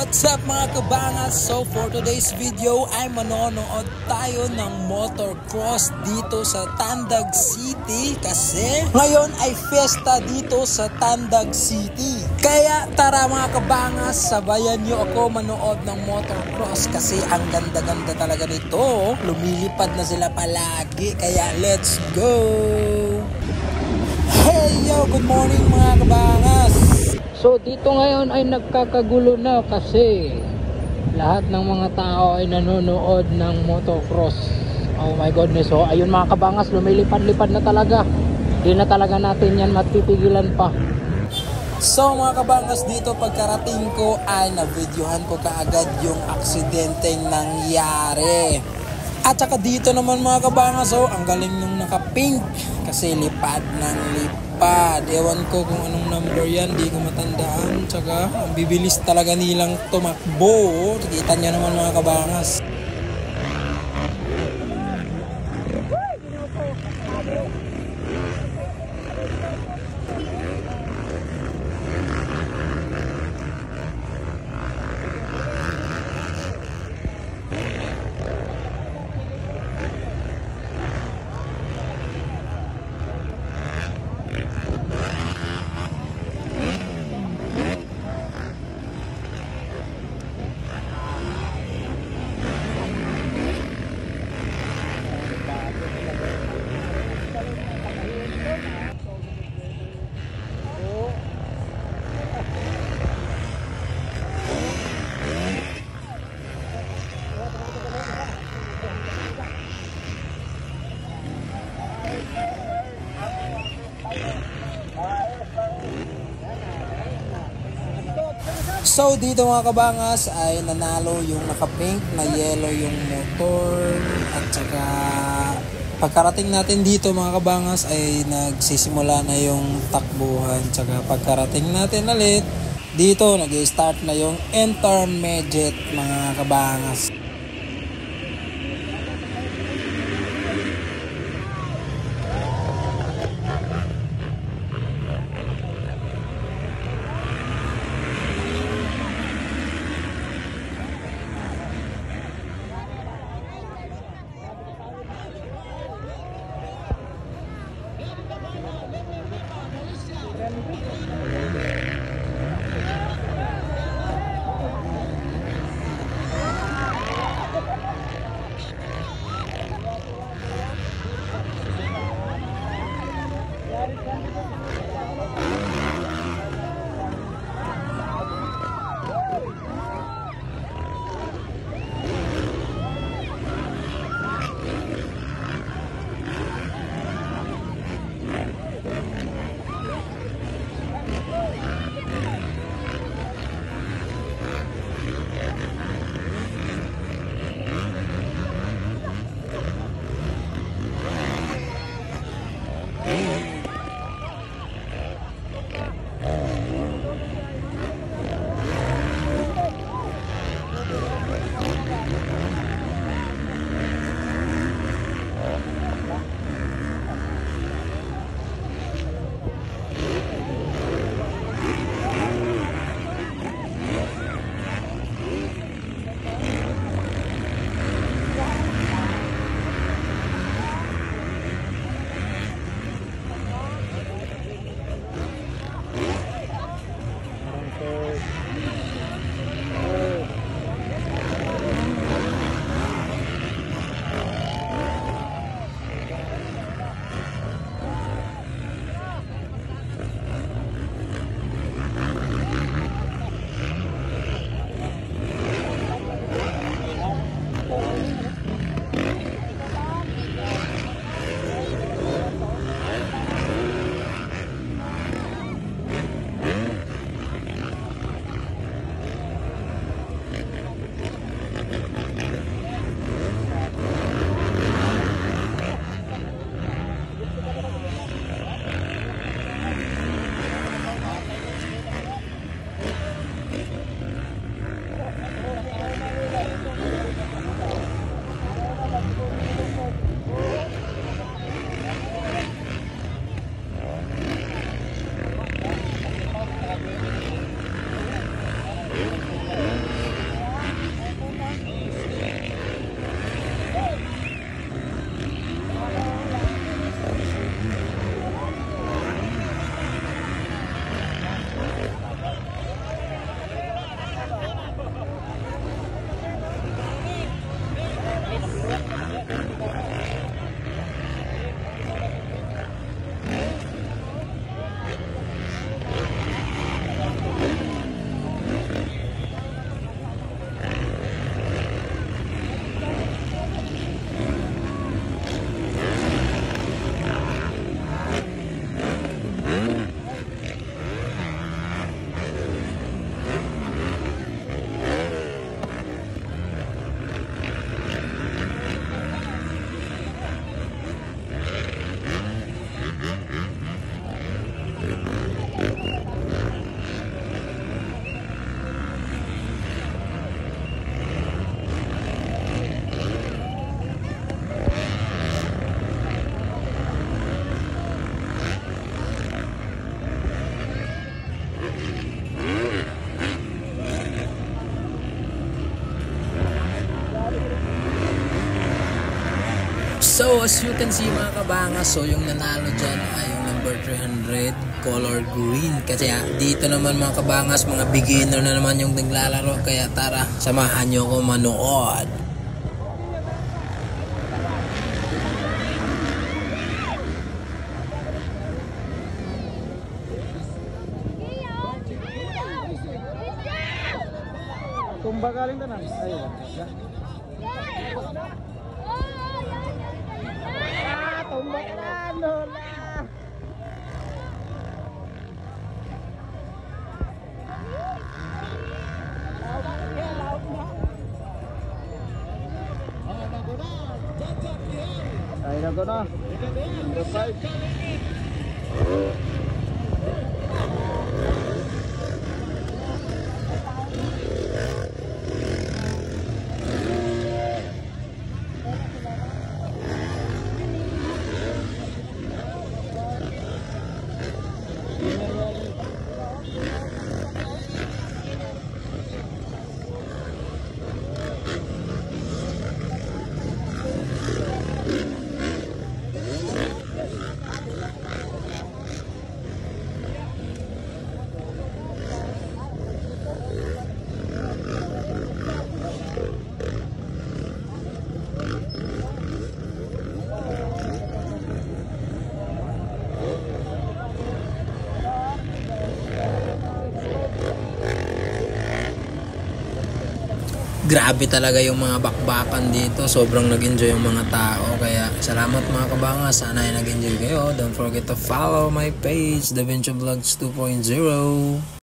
What's up mga kabangas? So for today's video ay manonood tayo ng motocross dito sa Tandag City kasi ngayon ay fiesta dito sa Tandag City. Kaya tara mga kabangas, sabayan nyo ako manood ng motocross kasi ang ganda-ganda talaga nito. Lumilipad na sila palagi kaya let's go! Hey yo! Good morning mga kabangas! So dito ngayon ay nagkakagulo na kasi lahat ng mga tao ay nanonood ng motocross. Oh my goodness, so ayun mga kabangas, lumilipad-lipad na talaga. Hindi na talaga natin yan matipigilan pa. So mga kabangas, dito pagkarating ko ay na-videohan ko kaagad yung aksidenteng nangyari. At saka dito naman mga kabangas, oh, ang galing nung naka-pink kasi lipad ng lipad. Ewan ko kung anong number yan, di ko matandaan. Tsaka ang bibilis talaga nilang tumakbo. Kita nyo naman mga kabangas. So dito mga kabangas ay nanalo yung naka-pink, na yellow yung motor. At saka pagkarating natin dito mga kabangas ay nagsisimula na yung takbuhan. Tsaka pagkarating natin ulit dito nag-start na yung intermediate mga kabangas. So as you can see mga kabangas, so yung nanalo dyan ay yung number 300 color green. Kasi dito naman mga kabangas, mga beginner na naman yung naglalaro. Kaya tara, samahan nyo ko manood. Tumba galing tanan. Ayun. Tumba na lola. Ay na ko na. Number 5. Grabe talaga yung mga bakbakan dito. Sobrang nag-enjoy yung mga tao. Kaya salamat mga kabangas. Sana ay nag-enjoy kayo. Don't forget to follow my page, Da Vinci Vlogs 2.0.